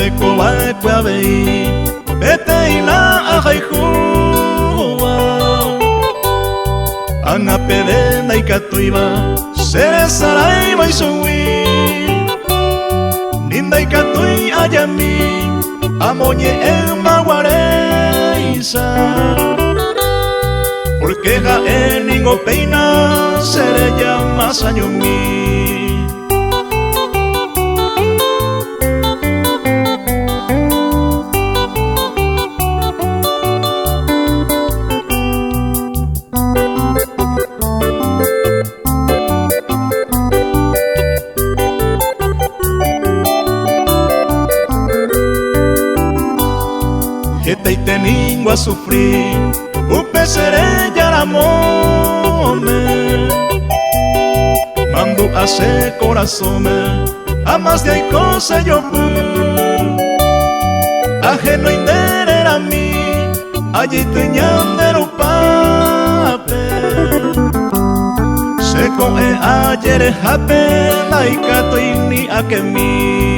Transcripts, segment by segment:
Eko baekwe abei Bete ila ajaihua Anga pede naikatuiba Sere sarai baisui Ninda ikatui ayami Amoñe en maguareisa Porque jae ningo peina Sere llama sañumi Y teningo a sufrir Upe seré yaramome Mando a ese corazón A más de hay cosa yo Ajeno indere a mí Allí teñandero pape Seco ayer jape Laikato ni a que mi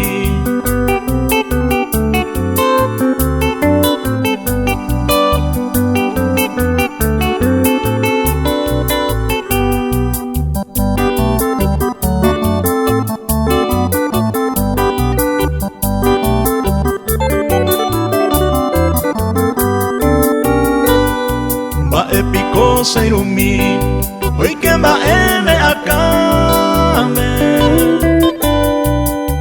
Épico seirumi hoy que va en acame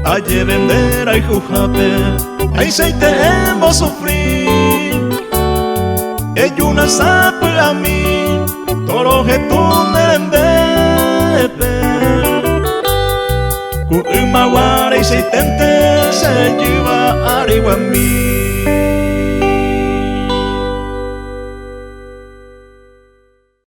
ayer vender ay jujape ay seite hemo sufrir una sape a mí toro que tú merendepe ku maguare y seitente se lleva arriba a mí